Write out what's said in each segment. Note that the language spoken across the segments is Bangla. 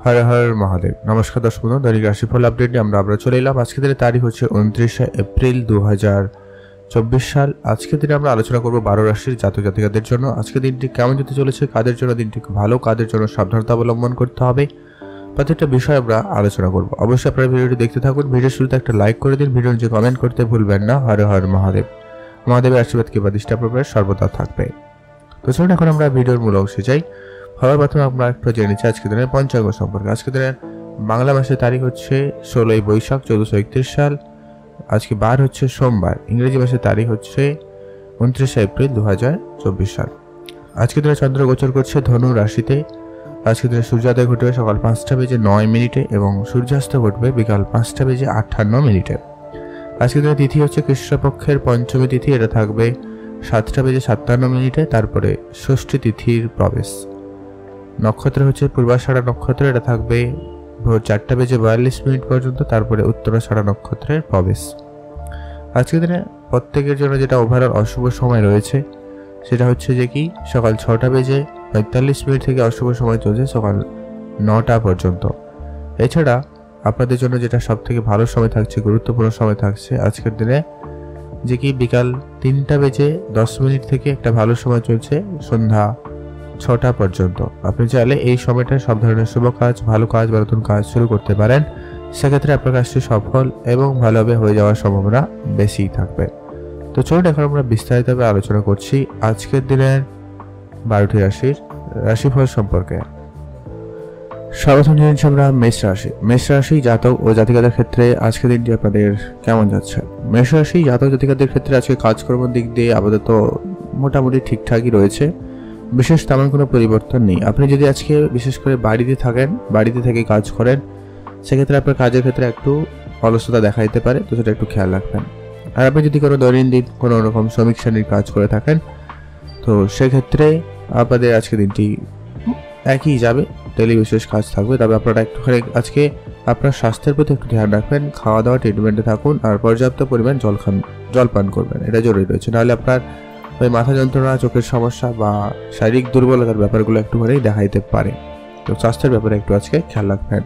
হর হর মহাদেব। নমস্কার দর্শক বন্ধু, দৈনিক রাশিফল আপডেট নিয়ে আমরা চলে এলাম। আজকের দিনের তারিখ হচ্ছে 29শে এপ্রিল 2024 সাল। আজকের দিনে আমরা আলোচনা করব 12 রাশির জাতক জাতিকাদের জন্য আজকের দিনটি কেমন যেতে চলেছে, কাদের জন্য দিনটি ভালো, কাদের জন্য সাবধানতা অবলম্বন করতে হবে, প্রত্যেকটা বিষয় আমরা আলোচনা করব। অবশ্যই আপনারা ভিডিওটি দেখতে থাকুন। ভিডিও শুরুতে একটা লাইক করে দিন, ভিডিও নিচে কমেন্ট করতে ভুলবেন না। হর হর মহাদেব। মহাদেবের আশীর্বাদ কিংবা দৃষ্টি আপনার সর্বদা থাকবে। তো চলুন এখন আমরা ভিডিওর মূল অংশে যাই। সবার প্রথমে আমরা একটু জেনে নিচ্ছি আজকের দিনের পঞ্চাঙ্গ সম্পর্কে। আজকের দিনের বাংলা মাসের তারিখ হচ্ছে 16ই বৈশাখ 1431 সাল। আজকে বার হচ্ছে সোমবার। ইংরেজি মাসের তারিখ হচ্ছে 29শে এপ্রিল 2024 সাল। আজকের দিনে চন্দ্র গোচর করছে ধনু রাশিতে। আজকের দিনে সূর্যোদয় ঘটবে সকাল 5টা বেজে 9 মিনিটে এবং সূর্যাস্ত ঘটবে বিকাল 5টা বেজে 58 মিনিটে। আজকের দিনে তিথি হচ্ছে কৃষ্ণপক্ষের পঞ্চমী তিথি, এটা থাকবে 7টা বেজে 57 মিনিটে। তারপরে ষষ্ঠী তিথির প্রবেশ। নক্ষত্র হচ্ছে পূর্বাষাঢ়া নক্ষত্র, এটা থাকবে ভোর 4টা বেজে 42 মিনিট পর্যন্ত। তারপরে উত্তরাষাঢ়া নক্ষত্রের প্রবেশ। আজকের দিনে প্রত্যেকের জন্য যেটা ওভারঅল অশুভ সময় রয়েছে সেটা হচ্ছে যে কি সকাল 6টা বেজে 45 মিনিট থেকে অশুভ সময় চলছে সকাল 9টা পর্যন্ত। এছাড়া আপনাদের জন্য যেটা সব থেকে ভালো সময় থাকছে, গুরুত্বপূর্ণ সময় থাকছে আজকের দিনে যে কি বিকাল 3টা বেজে 10 মিনিট থেকে একটা ভালো সময় চলছে সন্ধ্যা 6টা পর্যন্ত। আপনি চাইলে এই সময়টায় সব ধরনের শুভ কাজ, ভালো কাজ বা নতুন কাজ শুরু করতে পারেন। সেক্ষেত্রে আপনার কাজটি সফল এবং ভালোভাবে হয়ে যাওয়ার সম্ভাবনা বেশিই থাকবে। তো চলুন এখন আমরা বিস্তারিতভাবে আলোচনা করছি আজকের দিনের 12টি রাশির রাশিফল সম্পর্কে। সর্বপ্রথম জেনে নিচ্ছি আমরা মেষ রাশি জাতক ও জাতিকাদের ক্ষেত্রে আজকের দিনটি আপনাদের কেমন যাচ্ছে। মেষ রাশি জাতক জাতিকাদের ক্ষেত্রে আজকে কাজকর্মের দিক দিয়ে আপাতত মোটামুটি ঠিকঠাকই রয়েছে, বিশেষ তেমন কোনো পরিবর্তন নেই। আপনি যদি আজকে বিশেষ করে বাড়িতে থাকেন, বাড়িতে থেকে কাজ করেন, সেক্ষেত্রে আপনার কাজের ক্ষেত্রে একটু অলসতা দেখা দিতে পারে, তো সেটা একটু খেয়াল রাখবেন। আর আপনি যদি কোনো দৈনন্দিন কোনো রকম শ্রমিক শ্রেণীর কাজ করে থাকেন, তো সেক্ষেত্রে আপনাদের আজকে দিনটি একই যাবে, ডেলি বিশেষ কাজ থাকবে। তবে আপনারা একটুখানি আজকে আপনার স্বাস্থ্যের প্রতি একটু ধ্যান রাখবেন, খাওয়া দাওয়া ট্রিটমেন্টে থাকুন আর পর্যাপ্ত পরিমাণ জল পান করবেন, এটা জরুরি রয়েছে। নাহলে আপনার ওই মাথা যন্ত্রণা, চোখের সমস্যা বা শারীরিক দুর্বলতার ব্যাপারগুলো একটুখানি দেখা দিতে পারে। তো স্বাস্থ্যের ব্যাপারে একটু আজকে খেয়াল রাখবেন।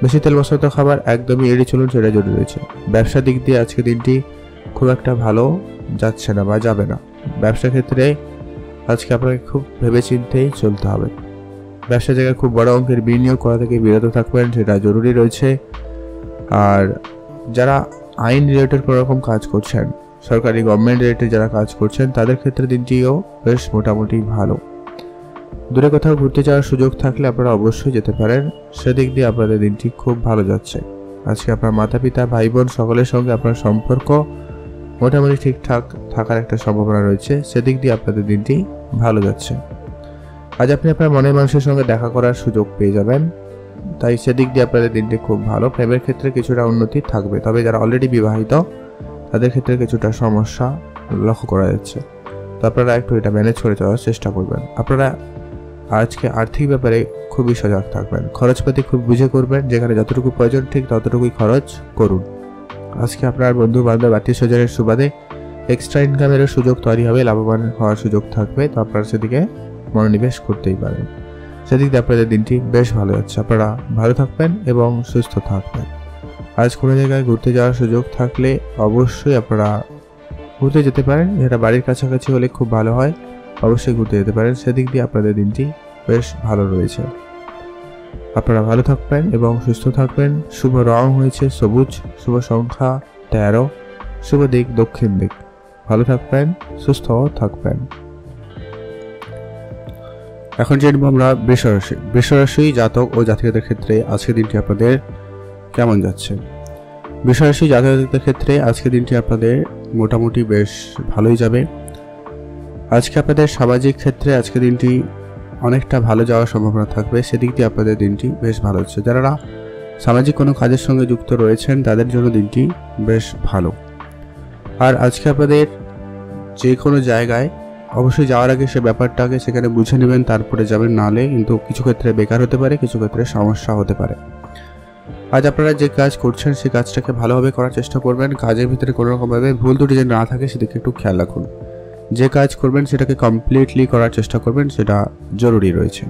বেশি তেল মশলাযুক্ত খাবার একদমই এড়িয়ে চলুন, সেটা জরুরি রয়েছে। ব্যবসার দিক দিয়ে আজকে দিনটি খুব একটা ভালো যাচ্ছে না বা যাবে না। ব্যবসার ক্ষেত্রে আজকে আপনাকে খুব ভেবেচিন্তেই চলতে হবে। ব্যবসা জায়গায় খুব বড় অঙ্কের বিনিয়োগ করা থেকে বিরত থাকবেন, সেটা জরুরি রয়েছে। আর যারা আইন রিলেটেড কোনো রকম কাজ করছেন, সরকারি গভর্নমেন্ট রিলেটেড যারা কাজ করছেন, তাদের ক্ষেত্রে দিনটিও বেশ মোটামুটি ভালো। দূরে কোথাও ঘুরতে যাওয়ার সুযোগ থাকলে আপনারা অবশ্যই যেতে পারেন, সেদিক দিয়ে আপনাদের দিনটি খুব ভালো যাচ্ছে। আজকে আপনার মাতা পিতা, ভাই বোন সকলের সঙ্গে আপনার সম্পর্ক মোটামুটি ঠিকঠাক থাকার একটা সম্ভাবনা রয়েছে, সেদিক দিয়ে আপনাদের দিনটি ভালো যাচ্ছে। আজ আপনি আপনার মনের মানুষের সঙ্গে দেখা করার সুযোগ পেয়ে যাবেন, তাই সেদিক দিয়ে আপনাদের দিনটি খুব ভালো। প্রেমের ক্ষেত্রে কিছুটা উন্নতি থাকবে, তবে যারা অলরেডি বিবাহিত তাদের ক্ষেত্রে কিছুটা সমস্যা লক্ষ্য করা যাচ্ছে, তো আপনারা একটু এটা ম্যানেজ করে চলার চেষ্টা করবেন। আপনারা আজকে আর্থিক ব্যাপারে খুবই সজাগ থাকবেন, খরচপাতি খুব বুঝে করবেন, যেখানে যতটুকু প্রয়োজন ঠিক ততটুকুই খরচ করুন। আজকে আপনার বন্ধু বান্ধব, আত্মীয় স্বজনের সুবাদে এক্সট্রা ইনকামেরও সুযোগ তৈরি হবে, লাভবান হওয়ার সুযোগ থাকবে, তো আপনারা সেদিকে মনোনিবেশ করতেই পারেন। সেদিক দিয়ে আপনাদের দিনটি বেশ ভালো যাচ্ছে। আপনারা ভালো থাকবেন এবং সুস্থ থাকবেন। আজ কোনো জায়গায় ঘুরতে যাওয়ার সুযোগ থাকলে অবশ্যই আপনারা ঘুরতে যেতে পারেন, যেটা বাড়ির কাছাকাছি হলে খুব ভালো হয়, অবশ্যই ঘুরতে যেতে পারেন। সেদিক দিয়ে আপনাদের দিনটি বেশ ভালো রয়েছে। আপনারা ভালো থাকবেন এবং সুস্থ থাকবেন। শুভ রং হয়েছে সবুজ, শুভ সংখ্যা 13, শুভ দিক দক্ষিণ দিক। ভালো থাকবেন, সুস্থ থাকবেন। এখন জানবো আমরা বৃষ রাশি জাতক ও জাতিকাদের ক্ষেত্রে আজকের দিনটি আপনাদের কেমন যাচ্ছে। বৃষ রাশি জাতকদের ক্ষেত্রে আজকের দিনটি আপনাদের মোটামুটি বেশ ভালোই যাবে। আজকে আপনাদের সামাজিক ক্ষেত্রে আজকের দিনটি অনেকটা ভালো যাওয়ার সম্ভাবনা থাকবে, সেদিক দিয়ে আপনাদের দিনটি বেশ ভালো হচ্ছে। যারা সামাজিক কোনো কাজের সঙ্গে যুক্ত রয়েছেন তাদের জন্য দিনটি বেশ ভালো। আর আজকে আপনাদের যে কোনো জায়গায় অবশ্যই যাওয়ার আগে সে ব্যাপারটাকে সেখানে বুঝে নেবেন, তারপরে যাবেন, নাহলে কিন্তু কিছু ক্ষেত্রে বেকার হতে পারে, কিছু ক্ষেত্রে সমস্যা হতে পারে। আজ আপনারা যে কাজ করছেন সেই কাজটাকে ভালোভাবে করার চেষ্টা করবেন। কাজের ভিতরে কোনো রকমভাবে ভুল ত্রুটি যেন না থাকে সেদিকে একটু খেয়াল রাখুন। যে কাজ করবেন সেটাকে কমপ্লিটলি করার চেষ্টা করবেন, সেটা জরুরি রয়েছে।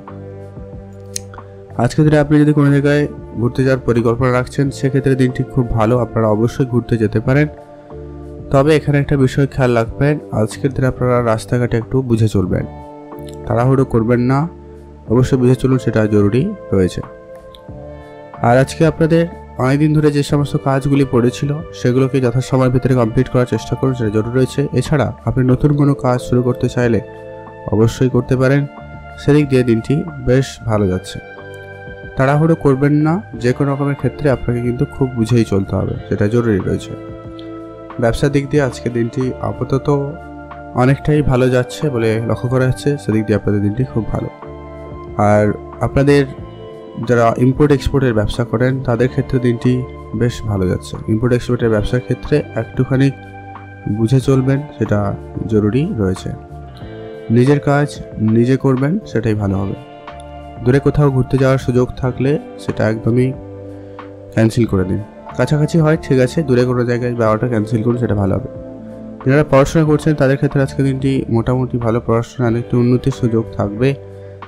আজকের দিনে আপনি যদি কোনো জায়গায় ঘুরতে যাওয়ার পরিকল্পনা রাখছেন, সেক্ষেত্রে দিনটি খুব ভালো, আপনারা অবশ্যই ঘুরতে যেতে পারেন। তবে এখানে একটা বিষয় খেয়াল রাখবেন, আজকের দিনে আপনারা রাস্তাঘাটে একটু বুঝে চলবেন, তাড়াহুড়ো করবেন না, অবশ্যই বুঝে চলুন, সেটা জরুরি রয়েছে। আর আজকে আপনাদের অনেকদিন ধরে যে সমস্ত কাজগুলি পড়েছিল সেগুলোকে যথাসময়ের ভিতরে কমপ্লিট করার চেষ্টা করুন, সেটা জরুরি রয়েছে। এছাড়া আপনি নতুন কোনো কাজ শুরু করতে চাইলে অবশ্যই করতে পারেন, সেদিক দিয়ে দিনটি বেশ ভালো যাচ্ছে। তাড়াহুড়ো করবেন না, যে কোনো রকমের ক্ষেত্রে আপনাকে কিন্তু খুব বুঝেই চলতে হবে, সেটা জরুরি রয়েছে। ব্যবসার দিক দিয়ে আজকের দিনটি আপাতত অনেকটাই ভালো যাচ্ছে বলে লক্ষ্য করা যাচ্ছে, সেদিক দিয়ে আপনাদের দিনটি খুব ভালো। আর আপনাদের যারা ইম্পোর্ট এক্সপোর্টের ব্যবসা করেন তাদের ক্ষেত্রে দিনটি বেশ ভালো যাচ্ছে। ইম্পোর্ট এক্সপোর্টের ব্যবসার ক্ষেত্রে একটুখানি বুঝে চলবেন, সেটা জরুরি রয়েছে। নিজের কাজ নিজে করবেন, সেটাই ভালো হবে। দূরে কোথাও ঘুরতে যাওয়ার সুযোগ থাকলে সেটা একদমই ক্যান্সেল করে দিন। কাছাকাছি হয় ঠিক আছে, দূরে কোনো জায়গায় যাওয়াটা ক্যান্সেল করুন, সেটা ভালো হবে। যারা পড়াশোনা করছেন তাদের ক্ষেত্রে আজকের দিনটি মোটামুটি ভালো, পড়াশোনার একটু উন্নতির সুযোগ থাকবে,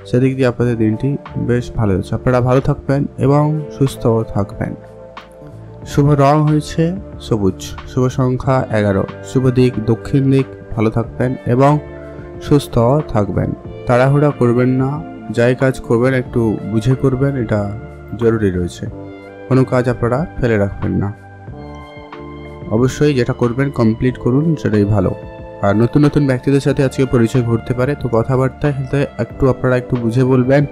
সেদিক দিয়ে আপনাদের দিনটি বেশ ভালো যাচ্ছে। আপনারা ভালো থাকবেন এবং সুস্থ থাকবেন। শুভ রং হয়েছে সবুজ, শুভ সংখ্যা 11, শুভ দিক দক্ষিণ দিক। ভালো থাকবেন এবং সুস্থ থাকবেন। তাড়াহুড়া করবেন না, যাই কাজ করবেন একটু বুঝে করবেন, এটা জরুরি রয়েছে। কোনো কাজ আপনারা ফেলে রাখবেন না, অবশ্যই যেটা করবেন কমপ্লিট করুন, সেটাই ভালো। আর নতুন নতুন ব্যক্তিদের সাথে আজকে পরিচয় ঘটতে পারে, তো কথাবার্তায় একটু আপনারা একটু বুঝে বলবেন,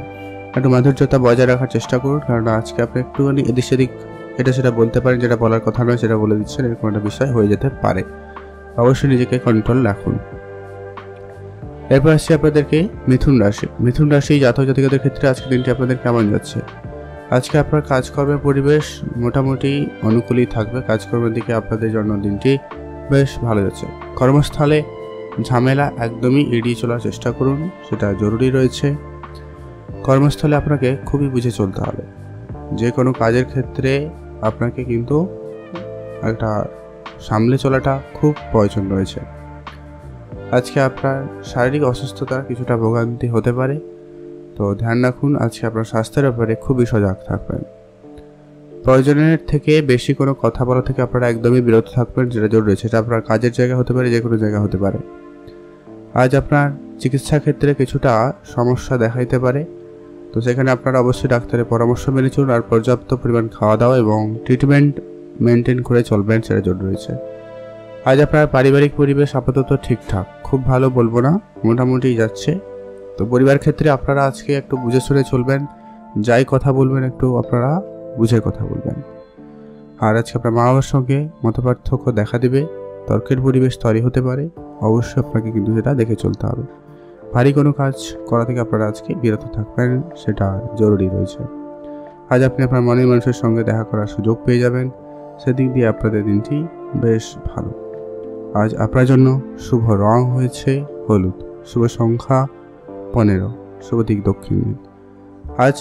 একটু মাধুর্যতা বজায় রাখার চেষ্টা করুন, কারণ আজকে আপনি একটুখানি এদিক সেদিক এটা সেটা বলতে পারেন, যেটা বলার কথা নয় সেটা বলে দিচ্ছেন, এরকম একটা বিষয় হয়ে যেতে পারে। অবশ্যই নিজেকে কন্ট্রোল রাখুন। এরপর আসছি আপনাদেরকে মিথুন রাশি। মিথুন রাশি জাতক জাতিকাদের ক্ষেত্রে আজকে দিনটি আপনাদের কেমন যাচ্ছে? আজকে আপনার কাজকর্মের পরিবেশ মোটামুটি অনুকূলই থাকবে, কাজকর্মের দিকে আপনাদের জন্য দিনটি বেশ ভালো যাচ্ছে। কর্মস্থলে ঝামেলা একদমই এড়িয়ে চলার চেষ্টা করুন, সেটা জরুরি রয়েছে। কর্মস্থলে আপনাকে খুবই বুঝে চলতে হবে, যে কোনো কাজের ক্ষেত্রে আপনাকে কিন্তু একটা সামলে চলাটা খুব প্রয়োজন রয়েছে। আজকে আপনার শারীরিক অসুস্থতার কিছুটা ভোগান্তি হতে পারে, তো ধ্যান রাখুন। আজকে আপনার স্বাস্থ্যের ব্যাপারে খুবই সজাগ থাকবেন। প্রয়োজনের থেকে বেশি কোনো কথা বলা থেকে আপনারা একদমই বিরত থাকবেন, যেটা জরুরি রয়েছে। সেটা আপনার কাজের জায়গা হতে পারে, যে কোনো জায়গা হতে পারে। আজ আপনার চিকিৎসা ক্ষেত্রে কিছুটা সমস্যা দেখা দিতে পারে, তো সেখানে আপনারা অবশ্যই ডাক্তারের পরামর্শ মেনে চলুন, আর পর্যাপ্ত পরিমাণ খাওয়া দাওয়া এবং ট্রিটমেন্ট মেনটেন করে চলবেন, সেটা জরুরি রয়েছে। আজ আপনার পারিবারিক পরিবেশ আপাতত ঠিকঠাক, খুব ভালো বলবো না, মোটামুটি যাচ্ছে। তো পরিবার ক্ষেত্রে আপনারা আজকে একটু বুঝে শুনে চলবেন, যাই কথা বলবেন একটু আপনারা বুঝে কথা বলবেন। আর আজকে আপনার মা বাবার সঙ্গে মতপার্থক্য দেখা দেবে, তর্কের পরিবেশ তৈরি হতে পারে, অবশ্যই আপনাকে কিন্তু সেটা দেখে চলতে হবে। ভারী কোনো কাজ করা থেকে আপনারা আজকে বিরত থাকবেন, সেটা জরুরি রয়েছে। আজ আপনি আপনার মনের মানুষের সঙ্গে দেখা করার সুযোগ পেয়ে যাবেন, সেদিক দিয়ে আপনাদের দিনটি বেশ ভালো। আজ আপনার জন্য শুভ রং হয়েছে হলুদ, শুভ সংখ্যা 15, শুভ দিক দক্ষিণ দিক। আজ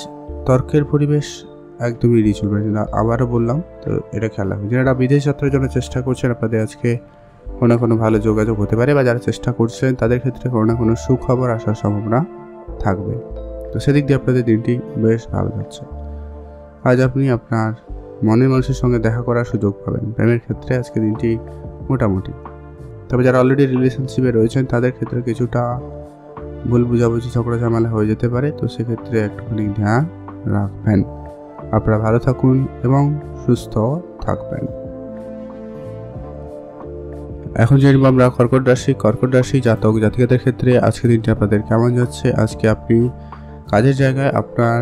তর্কের পরিবেশ একদমই এড়িয়ে চলবেন না, আবারও বললাম, তো এটা খেয়াল রাখবেন। যারা বিদেশ যাত্রার জন্য চেষ্টা করছেন, আপনাদের আজকে কোনো না কোনো ভালো যোগাযোগ হতে পারে, বা যারা চেষ্টা করছেন তাদের ক্ষেত্রে কোনো না কোনো সুখবর আসার সম্ভাবনা থাকবে, তো সেদিক দিয়ে আপনাদের দিনটি বেশ ভালো যাচ্ছে। আজ আপনি আপনার মনের মানুষের সঙ্গে দেখা করার সুযোগ পাবেন। প্রেমের ক্ষেত্রে আজকে দিনটি মোটামুটি, তবে যারা অলরেডি রিলেশনশিপে রয়েছেন তাদের ক্ষেত্রে কিছুটা ভুল বুঝাবুঝি ঝগড়া ঝামেলা হয়ে যেতে পারে, তো সেক্ষেত্রে একটুখানি ধ্যান রাখবেন। আপনারা ভালো থাকুন এবং সুস্থ থাকবেন। এখন জানবো আমরা কর্কট রাশি। কর্কট রাশি জাতক জাতিকাদের ক্ষেত্রে আজকে দিনটি আপনাদের কেমন যাচ্ছে? আজকে আপনি কাজের জায়গায় আপনার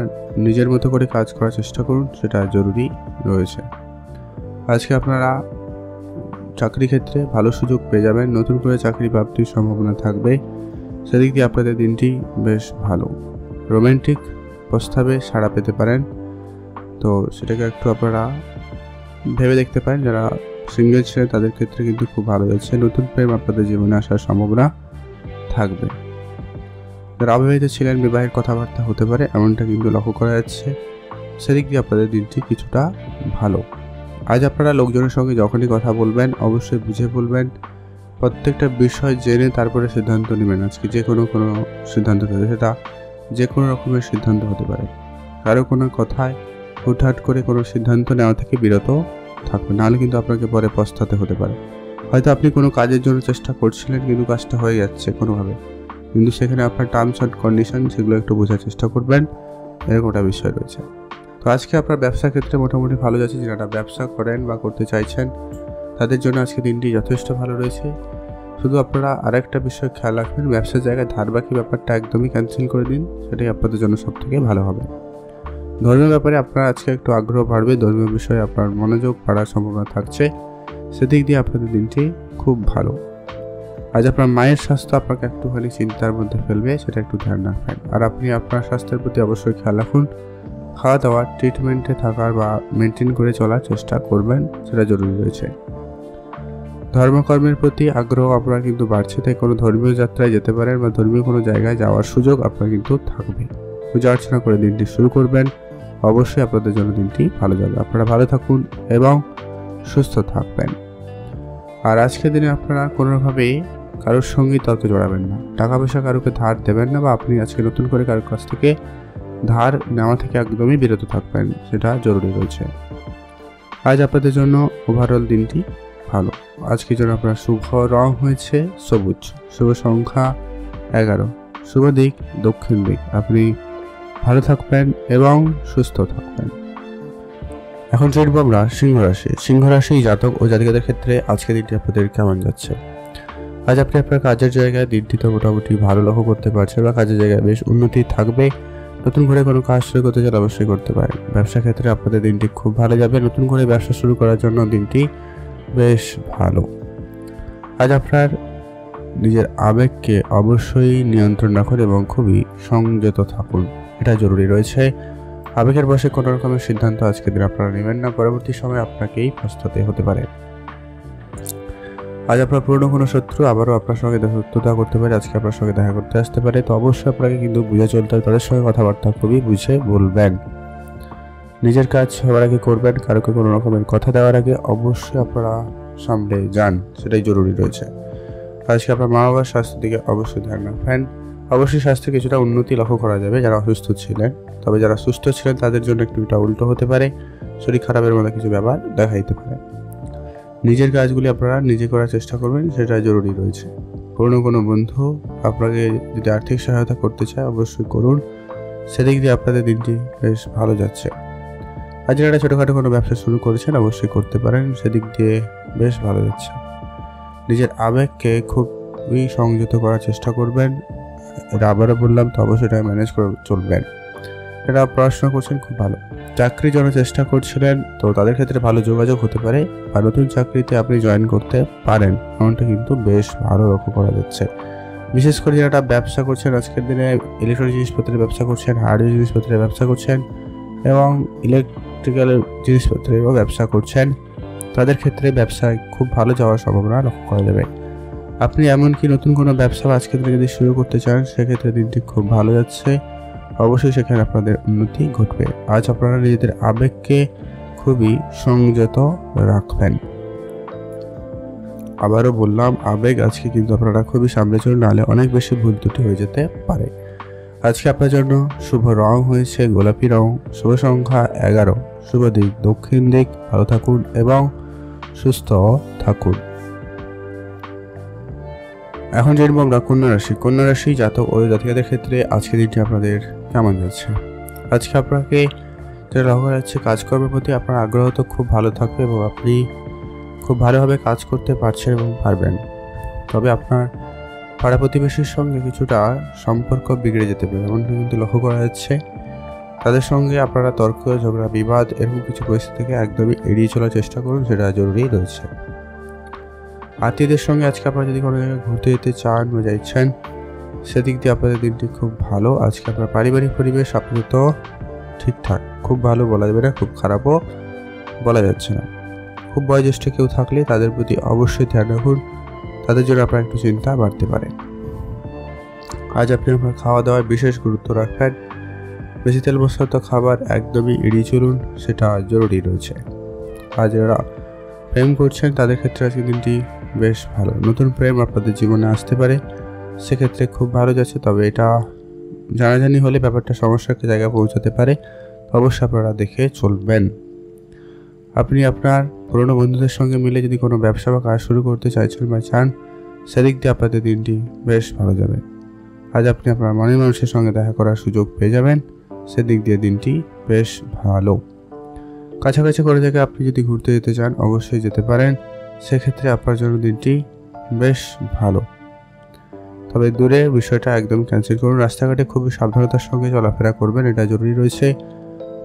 নিজের মতো করে কাজ করার চেষ্টা করুন, সেটা জরুরি রয়েছে। আজকে আপনারা চাকরি ক্ষেত্রে ভালো সুযোগ পেয়ে যাবেন, নতুন করে চাকরি প্রাপ্তির সম্ভাবনা থাকবে, সেদিক দিয়ে আপনাদের দিনটি বেশ ভালো। রোমান্টিক প্রস্তাবে সাড়া পেতে পারেন, তো সেটাকে একটু আপনারা ভেবে দেখতে পারেন। যারা সিঙ্গেল ছিলেন তাদের ক্ষেত্রে কিন্তু খুব ভালো যাচ্ছে, নতুন প্রেম আপনাদের জীবনে আসার সম্ভাবনা থাকবে। যারা অবিবাহিত ছিলেন বিবাহের কথাবার্তা হতে পারে, এমনটা কিন্তু লক্ষ্য করা যাচ্ছে, সেদিক দিয়ে আপনাদের দিনটি কিছুটা ভালো। আজ আপনারা লোকজনের সঙ্গে যখনই কথা বলবেন অবশ্যই বুঝে বলবেন, প্রত্যেকটা বিষয় জেনে তারপরে সিদ্ধান্ত নেবেন। আজকে যে কোনো সিদ্ধান্ত হতে, সেটা যে কোনো রকমের সিদ্ধান্ত হতে পারে, কারো কোনো কথায় হুটহাট করে কোনো সিদ্ধান্ত নেওয়া থেকে বিরত থাকবেন, নাহলে কিন্তু আপনাকে পরে পস্তাতে হতে পারে। হয়তো আপনি কোনো কাজের জন্য চেষ্টা করছিলেন কিন্তু কাজটা হয়ে যাচ্ছে কোনোভাবে, কিন্তু সেখানে আপনার টার্মস অ্যান্ড কন্ডিশন সেগুলো একটু বোঝার চেষ্টা করবেন, এরকম একটা বিষয় রয়েছে। তো আজকে আপনার ব্যবসার ক্ষেত্রে মোটামুটি ভালো যাচ্ছে। যারা ব্যবসা করেন বা করতে চাইছেন তাদের জন্য আজকে দিনটি যথেষ্ট ভালো রয়েছে। শুধু আপনারা আরেকটা বিষয় খেয়াল রাখবেন, ব্যবসার জায়গায় ধার বাকি ব্যাপারটা একদমই ক্যান্সেল করে দিন, সেটাই আপনাদের জন্য সবথেকে ভালো হবে। ধর্মীয় ব্যাপারে আপনার আজকে একটু আগ্রহ বাড়বে, ধর্মীয় বিষয়ে আপনার মনোযোগ বাড়ার সম্ভাবনা থাকছে, সেদিক দিয়ে আপনাদের দিনটি খুব ভালো। আজ আপনার মায়ের স্বাস্থ্য আপনাকে একটুখানি চিন্তার মধ্যে ফেলবে, সেটা একটু ধ্যান রাখবেন। আর আপনি আপনার স্বাস্থ্যের প্রতি অবশ্যই খেয়াল রাখুন, খাওয়া দাওয়া ট্রিটমেন্টে থাকার বা মেনটেন করে চলার চেষ্টা করবেন, সেটা জরুরি রয়েছে। ধর্মকর্মের প্রতি আগ্রহ আপনার কিন্তু বাড়ছে, তাই কোনো ধর্মীয় যাত্রায় যেতে পারেন বা ধর্মীয় কোনো জায়গায় যাওয়ার সুযোগ আপনার কিন্তু থাকবে। পূজা অর্চনা করে দিনটি শুরু করবেন, অবশ্যই আপনাদের জন্য দিনটি ভালো যাবে। আপনারা ভালো থাকুন এবং সুস্থ থাকবেন। আর আজকের দিনে আপনারা কোনোভাবেই কারোর সঙ্গেই তর্কে জড়াবেন না, টাকা পয়সা কারোকে ধার দেবেন না, বা আপনি আজকে নতুন করে কারোর কাছ থেকে ধার নেওয়া থেকে একদমই বিরত থাকবেন, সেটা জরুরি রয়েছে। আজ আপনাদের জন্য ওভারঅল দিনটি ভালো। আজকের জন্য আপনার শুভ রং হয়েছে সবুজ, শুভ সংখ্যা 11, শুভ দিক দক্ষিণ দিক। আপনি ভালো থাকবেন এবং সুস্থ থাকবেন। এখন চলবো আমরা সিংহ রাশি। সিংহ রাশি জাতক ও জাতিকাদের ক্ষেত্রে আজকের দিনটি আপনাদের কেমন যাচ্ছে? আজ আপনি আপনার কাজের জায়গায় দিনটিতে মোটামুটি ভালো লক্ষ্য করতে পারছেন বা কাজের জায়গায় বেশ উন্নতি থাকবে। নতুন করে কোনো কাজ শুরু করতে চাইলে অবশ্যই করতে পারেন। ব্যবসা ক্ষেত্রে আপনাদের দিনটি খুব ভালো যাবে, নতুন করে ব্যবসা শুরু করার জন্য দিনটি বেশ ভালো। আজ আপনার নিজের আবেগকে অবশ্যই নিয়ন্ত্রণ রাখুন এবং খুবই সংযত থাকুন, এটা জরুরি রয়েছে। আবেগের বশে কোনো রকমের সিদ্ধান্ত আজকের দিন আপনারা নেবেন না, পরবর্তী সময় আপনাকেই পস্তাতে হতে পারে। আজ আপনার পুরনো কোনো শত্রু আবারও আপনার সঙ্গে শত্রুতা করতে পারে, আজকে আপনার সঙ্গে দেখা করতে আসতে পারে। তো অবশ্যই আপনাকে কিন্তু বুঝে চলতে হবে, তাদের সঙ্গে কথাবার্তা খুবই বুঝে বলবেন। নিজের কাজ সবার আগে করবেন, কারোকে কোনো রকমের কথা দেওয়ার আগে অবশ্যই আপনারা সামলে যান, সেটাই জরুরি রয়েছে। আজকে আপনার মা বাবার স্বাস্থ্যের দিকে অবশ্যই ধ্যান রাখবেন। অবশ্যই স্বাস্থ্যে কিছুটা উন্নতি লক্ষ্য করা যাবে যারা অসুস্থ ছিলেন, তবে যারা সুস্থ ছিলেন তাদের জন্য একটু উল্টো হতে পারে, শরীর খারাপের মতো কিছু ব্যাপার দেখা দিতে পারে। নিজের কাজগুলি আপনারা নিজে করার চেষ্টা করবেন, সেটা জরুরি রয়েছে। পুরনো কোনো বন্ধু আপনাকে যদি আর্থিক সহায়তা করতে চায় অবশ্যই করুন, সেদিক দিয়ে আপনাদের দিনটি বেশ ভালো যাচ্ছে। আজ যারা ছোটোখাটো কোনো ব্যবসা শুরু করেছেন অবশ্যই করতে পারেন, সেদিক দিয়ে বেশ ভালো যাচ্ছে। নিজের আবেগকে খুবই সংযত করার চেষ্টা করবেন, এটা আবারও বললাম, তো অবশ্যই এটা ম্যানেজ করে চলবেন। এটা পড়াশোনা করছেন খুব ভালো, চাকরির জন্য চেষ্টা করছিলেন, তো তাদের ক্ষেত্রে ভালো যোগাযোগ হতে পারে বা নতুন চাকরিতে আপনি জয়েন করতে পারেন, এমনটা কিন্তু বেশ ভালো লক্ষ্য করা যাচ্ছে। বিশেষ করে যারা ব্যবসা করছেন আজকের দিনে, ইলেকট্রনিক জিনিসপত্রের ব্যবসা করছেন, হার্ডওয়্যার জিনিসপত্রের ব্যবসা করছেন এবং ইলেকট্রিক্যাল জিনিসপত্রেরও ব্যবসা করছেন, তাদের ক্ষেত্রে ব্যবসায় খুব ভালো যাওয়ার সম্ভাবনা লক্ষ্য করা যাবে। আপনি এমনকি নতুন কোনো ব্যবসা আজকের দিনে যদি শুরু করতে চান, সেক্ষেত্রে দিনটি খুব ভালো যাচ্ছে, অবশ্যই সেখানে আপনাদের উন্নতি ঘটবে। আজ আপনারা নিজেদের আবেগকে খুবই সংযত রাখবেন। আবারও বললাম, আবেগ আজকে কিন্তু আপনারা খুবই সামনে চলুন, নাহলে অনেক বেশি ভুল ত্রুটি হয়ে যেতে পারে। আজকে আপনার জন্য শুভ রং হয়েছে গোলাপি রং, শুভ সংখ্যা 11, শুভ দিক দক্ষিণ দিক। ভালো থাকুন এবং সুস্থ থাকুন। এখন জানবো আমরা কন্যা রাশি। কন্যা রাশি জাতক ও জাতিকাদের ক্ষেত্রে আজকের দিনটি আপনাদের কেমন যাচ্ছে? আজকে আপনাকে যেটা লক্ষ্য যাচ্ছে, কাজকর্মের প্রতি আপনার আগ্রহ তো খুব ভালো থাকবে এবং আপনি খুব ভালোভাবে কাজ করতে পারছেন এবং পারবেন। তবে আপনার পাড়া প্রতিবেশীর সঙ্গে কিছুটা সম্পর্ক বিগড়ে যেতে পারে, এমনটা কিন্তু লক্ষ্য করা যাচ্ছে। তাদের সঙ্গে আপনারা তর্ক ঝগড়া বিবাদ এরকম কিছু পরিস্থিতি থেকে একদমই এড়িয়ে চলার চেষ্টা করুন, সেটা জরুরি রয়েছে। আত্মীয়দের সঙ্গে আজকে আপনারা যদি কোনো জায়গায় ঘুরতে যেতে চান বা যাচ্ছেন, সেদিক দিয়ে আপনাদের দিনটি খুব ভালো। আজকে আপনার পারিবারিক পরিবেশ আপাতত ঠিকঠাক, খুব ভালো বলা যাবে না, খুব খারাপও বলা যাচ্ছে না। খুব বয়োজ্যেষ্ঠ কেউ থাকলে তাদের প্রতি অবশ্যই ধ্যান রাখুন, তাদের জন্য আপনার একটু চিন্তা বাড়তে পারে। আজ আপনি আপনার খাওয়া দাওয়ায় বিশেষ গুরুত্ব রাখবেন, বেশি তেল মশলাযুক্ত খাবার একদমই এড়িয়ে চলুন, সেটা জরুরি রয়েছে। আজ যারা প্রেম করছেন তাদের ক্ষেত্রে আজকে দিনটি বেশ ভালো, নতুন প্রেম আপনাদের জীবনে আসতে পারে, সেক্ষেত্রে খুব ভালো যাচ্ছে। তবে এটা জানাজানি হলে ব্যাপারটা সমস্যার জায়গায় পৌঁছাতে পারে, অবশ্যই আপনারা দেখে চলবেন। আপনি আপনার পুরনো বন্ধুদের সঙ্গে মিলে যদি কোনো ব্যবসা বা কাজ শুরু করতে চাইছেন বা চান, সেদিক দিয়ে আপনাদের দিনটি বেশ ভালো যাবে। আজ আপনি আপনার মনের মানুষের সঙ্গে দেখা করার সুযোগ পেয়ে যাবেন, সেদিক দিয়ে দিনটি বেশ ভালো। কাছাকাছি করে থেকে আপনি যদি ঘুরতে যেতে চান অবশ্যই যেতে পারেন, সেক্ষেত্রে আপনার জন্য দিনটি বেশ ভালো। তবে দূরে বিষয়টা একদম ক্যান্সেল করুন। রাস্তাঘাটে খুবই সাবধানতার সঙ্গে চলাফেরা করবেন, এটা জরুরি রয়েছে।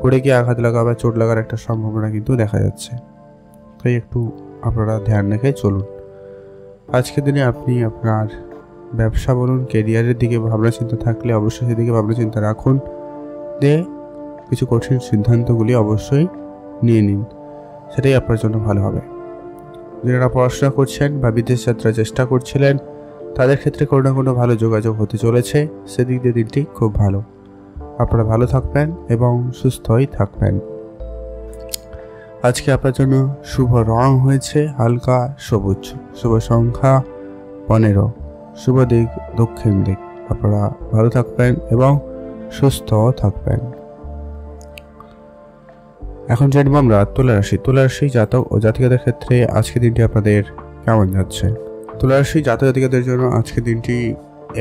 পড়ে গিয়ে আঘাত লাগা বা চোট লাগার একটা সম্ভাবনা কিন্তু দেখা যাচ্ছে, তাই একটু আপনারা ধ্যান রেখে চলুন। আজকের দিনে আপনি আপনার ব্যবসা বলুন, কেরিয়ারের দিকে ভাবনা চিন্তা থাকলে অবশ্যই সেদিকে ভাবনা চিন্তা রাখুন, দিয়ে কিছু কঠিন সিদ্ধান্তগুলি অবশ্যই নিয়ে নিন, সেটাই আপনার জন্য ভালো হবে। যারা পড়াশোনা করছেন বা বিদেশ যাত্রার চেষ্টা করছিলেন, তাদের ক্ষেত্রে কোনো না কোনো ভালো যোগাযোগ হতে চলেছে, সেদিক দিয়ে দিনটি খুব ভালো। আপনারা ভালো থাকবেন এবং সুস্থই থাকবেন। আজকে আপনার জন্য শুভ রং হয়েছে হালকা সবুজ, শুভ সংখ্যা 15, শুভ দিক দক্ষিণ দিক। আপনারা ভালো থাকবেন এবং সুস্থ থাকবেন। এখন জানবো আমরা তুলা রাশি জাতক ও জাতিকাদের ক্ষেত্রে আজকে দিনটি আপনাদের কেমন যাচ্ছে। তুলা রাশি জাতক জাতিকাদের জন্য আজকে দিনটি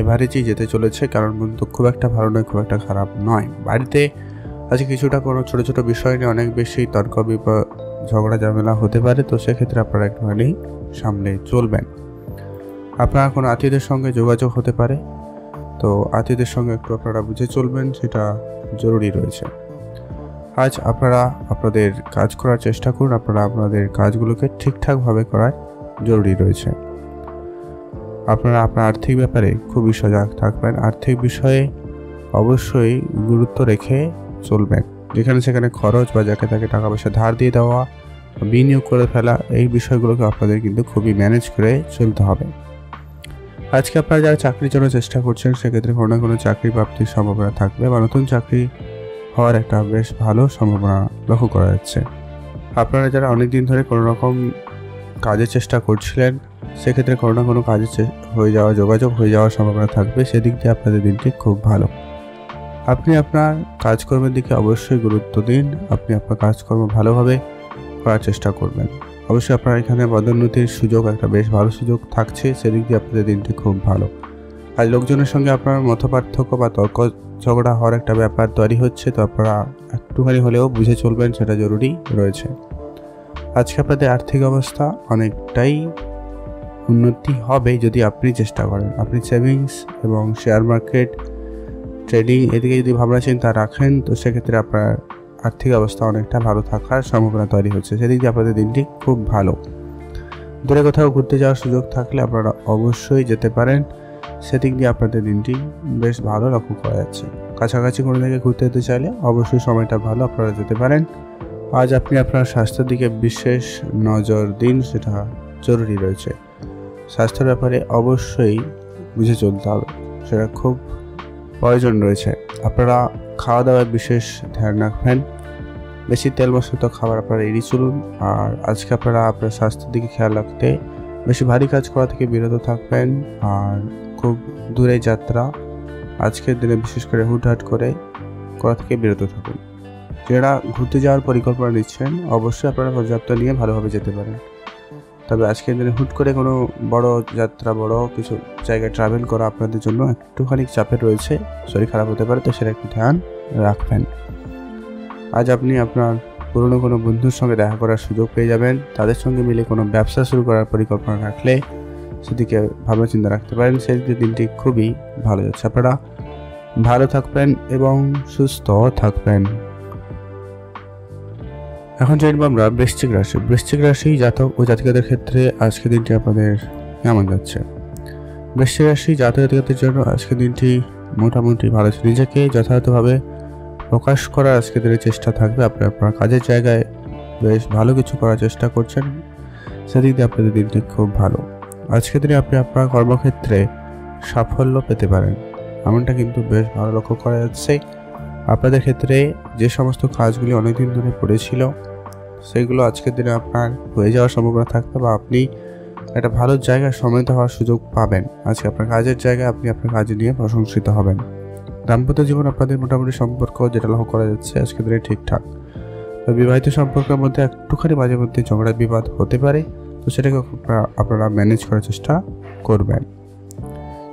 এভারেজই যেতে চলেছে, কারণ কিন্তু খুব একটা ভালো নয়, খুব একটা খারাপ নয়। বাড়িতে আজকে কিছুটা কোনো ছোটো ছোটো বিষয় নিয়ে অনেক বেশি তর্ক বিতর্ক ঝগড়া ঝামেলা হতে পারে, তো সেক্ষেত্রে আপনারা একটুখানি সামলে চলবেন। আপনার কোনো আত্মীয়দের সঙ্গে যোগাযোগ হতে পারে, তো আত্মীয়দের সঙ্গে একটু আপনারা বুঝে চলবেন, সেটা জরুরি রয়েছে। আজ আপনারা আপনাদের কাজ করার চেষ্টা করুন, আপনারা আপনাদের কাজগুলোকে ঠিকঠাকভাবে করার জরুরি রয়েছে। আপনারা আপনার আর্থিক ব্যাপারে খুবই সজাগ থাকবেন, আর্থিক বিষয়ে অবশ্যই গুরুত্ব রেখে চলবেন। যেখানে সেখানে খরচ বা যাকে তাকে টাকা পয়সা ধার দিয়ে দেওয়া, বিনিয়োগ করে ফেলা, এই বিষয়গুলোকে আপনাদের কিন্তু খুবই ম্যানেজ করে চলতে হবে। আজকে আপনারা যারা চাকরির জন্য চেষ্টা করছেন, সেক্ষেত্রে কোনো না কোনো চাকরি প্রাপ্তির সম্ভাবনা থাকবে বা নতুন চাকরি হওয়ার একটা বেশ ভালো সম্ভাবনা লক্ষ্য করা যাচ্ছে। আপনারা যারা অনেকদিন ধরে কোনো রকম কাজের চেষ্টা করছিলেন, সেক্ষেত্রে কোনো না কোনো কাজের যোগাযোগ হয়ে যাওয়ার সম্ভাবনা থাকবে, সেদিক দিয়ে আপনাদের দিনটি খুব ভালো। আপনি আপনার কাজকর্মের দিকে অবশ্যই গুরুত্ব দিন, আপনি আপনার কাজকর্ম ভালোভাবে করার চেষ্টা করবেন। অবশ্যই আপনার এখানে পদোন্নতির সুযোগ, একটা বেশ ভালো সুযোগ থাকছে, সেদিক দিয়ে আপনাদের দিনটি খুব ভালো। আজ লোকজনের সঙ্গে আপনার মতপার্থক্য বা তর্ক ঝগড়া হওয়ার একটা ব্যাপার তৈরি হচ্ছে, তো আপনারা একটুখানি হলেও বুঝে চলবেন, সেটা জরুরি রয়েছে। আজকে আপনাদের আর্থিক অবস্থা অনেকটাই উন্নতি হবে যদি আপনি চেষ্টা করেন। আপনি সেভিংস এবং শেয়ার মার্কেট, ট্রেডিং এদিকে যদি ভাবনা চিন্তা রাখেন, তো সেক্ষেত্রে আপনার আর্থিক অবস্থা অনেকটা ভালো থাকার সম্ভাবনা তৈরি হচ্ছে, সেদিক দিয়ে আপনাদের দিনটি খুব ভালো। দূরে কোথাও ঘুরতে যাওয়ার সুযোগ থাকলে আপনারা অবশ্যই যেতে পারেন, সেদিক দিয়ে আপনাদের দিনটি বেশ ভালো লক্ষ্য করা যাচ্ছে। কাছাকাছি কোনো জায়গায় ঘুরতে যেতে চাইলে অবশ্যই সময়টা ভালো, আপনারা যেতে পারেন। আজ আপনি আপনার স্বাস্থ্যের দিকে বিশেষ নজর দিন, সেটা জরুরি রয়েছে। স্বাস্থ্যের ব্যাপারে অবশ্যই বুঝে চলতে হবে, সেটা খুব প্রয়োজন রয়েছে। আপনারা খাওয়া দাওয়ায় বিশেষ ধ্যান রাখবেন, বেশি তেল মশলাযুক্ত খাবার আপনারা এড়িয়ে চলুন। আর আজকে আপনারা আপনার স্বাস্থ্যের দিকে খেয়াল রাখতে বেশি ভারী কাজ করা থেকে বিরত থাকবেন, আর খুব দূরে যাত্রা আজকের দিনে বিশেষ করে হুটহাট করে করা থেকে বিরত থাকুন। যারা ঘুরতে যাওয়ার পরিকল্পনা নিচ্ছেন, অবশ্যই আপনারা পর্যাপ্ত নিয়ে ভালোভাবে যেতে পারেন। তবে আজকের দিনে হুট করে কোনো বড় যাত্রা, বড় কিছু জায়গায় ট্রাভেল করা আপনাদের জন্য একটুখানি চাপের রয়েছে, শরীর খারাপ হতে পারে, তো সেটা একটু ধ্যান রাখবেন। আজ আপনি আপনার পুরনো কোনো বন্ধুর সঙ্গে দেখা করার সুযোগ পেয়ে যাবেন, তাদের সঙ্গে মিলে কোনো ব্যবসা শুরু করার পরিকল্পনা রাখলে সেদিকে ভাবনা চিন্তা রাখতে পারেন, সেদিকে দিনটি খুবই ভালো যাচ্ছে। আপনারা ভালো থাকবেন এবং সুস্থ থাকবেন। এখন জানবো আমরা বৃশ্চিক রাশি জাতক ও জাতিকাদের ক্ষেত্রে আজকে দিনটি আপনাদের কেমন যাচ্ছে। বৃশ্চিক রাশি জাতক জাতিকাদের জন্য আজকে দিনটি মোটামুটি ভালো আছে। নিজেকে যথাযথভাবে প্রকাশ করার আজকে দিনের চেষ্টা থাকবে। আপনি আপনার কাজের জায়গায় বেশ ভালো কিছু করার চেষ্টা করছেন, সেদিক দিয়ে আপনাদের দিনটি খুব ভালো। আজকে দিনে আপনি আপনার কর্মক্ষেত্রে সাফল্য পেতে পারেন, এমনটা কিন্তু বেশ ভালো লক্ষ্য করা যাচ্ছে। আপনাদের ক্ষেত্রে যে সমস্ত কাজগুলি অনেকদিন ধরে পড়েছিল, সেগুলো আজকের দিনে আপনার হয়ে যাওয়ার সম্ভাবনা থাকবে, বা আপনি একটা ভালো জায়গায় সম্মানিত হওয়ার সুযোগ পাবেন। আজকে আপনার কাজের জায়গায় আপনি আপনার কাজ নিয়ে প্রশংসিত হবেন। দাম্পত্য জীবন আপনাদের মোটামুটি সম্পর্ক যেটা লক্ষ্য করা যাচ্ছে আজকের দিনে ঠিকঠাক। বিবাহিত সম্পর্কের মধ্যে একটুখানি মাঝে মধ্যে ঝগড়া বিবাদ হতে পারে, তো সেটাকে আপনারা ম্যানেজ করার চেষ্টা করবেন।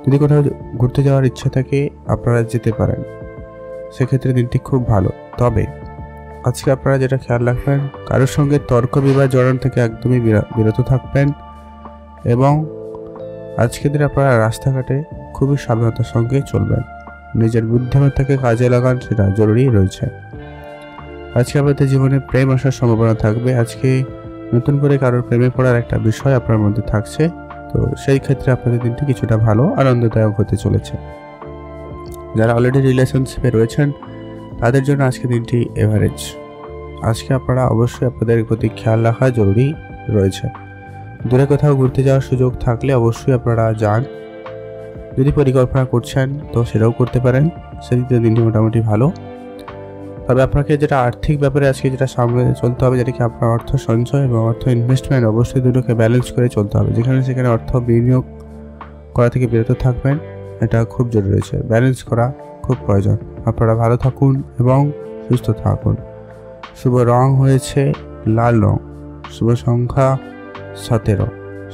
যদি কোথাও ঘুরতে যাওয়ার ইচ্ছা থাকে আপনারা যেতে পারেন, সেক্ষেত্রে দিনটি খুব ভালো। তবে আজকে আপনারা যেটা খেয়াল রাখবেন, কারোর সঙ্গে তর্ক বিবাদ জড়ানো থেকে একদমই বিরত থাকবেন এবং আজকের দিনে আপনারা রাস্তাঘাটে খুবই সাবধানতার সঙ্গে চলবেন। নিজের বুদ্ধিমত্তাকে কাজে লাগান, সেটা জরুরি রয়েছে। আজকে আপনাদের জীবনে প্রেম আসার সম্ভাবনা থাকবে। আজকে নতুন করে কারোর প্রেমে পড়ার একটা বিষয় আপনার মধ্যে থাকছে, তো সেই ক্ষেত্রে আপনাদের দিনটি কিছুটা ভালো আনন্দদায়ক হতে চলেছে। যারা অলরেডি রিলেশনশিপে রয়েছেন তাদের জন্য আজকে দিনটি এভারেজ। আজকে আপনারা অবশ্যই আপনাদের প্রতি খেয়াল রাখা জরুরি রয়েছে। দূরে কোথাও ঘুরতে যাওয়ার সুযোগ থাকলে অবশ্যই আপনারা যান। যদি পরিকল্পনা করছেন তো সেটাও করতে পারেন, সেদিকে দিনটি মোটামুটি ভালো। তবে আপনাকে যেটা আর্থিক ব্যাপারে আজকে যেটা সামনে চলতে হবে, যেটা কি আপনার অর্থ সঞ্চয় এবং অর্থ ইনভেস্টমেন্ট অবশ্যই দুটোকে ব্যালেন্স করে চলতে হবে। যেখানে সেখানে অর্থ বিনিয়োগ করা থেকে বিরত থাকবেন, এটা খুব জরুরি রয়েছে। ব্যালেন্স করা খুব প্রয়োজন। আপনারা ভালো থাকুন এবং সুস্থ থাকুন। শুভ রং হয়েছে লাল রং, শুভ সংখ্যা 17,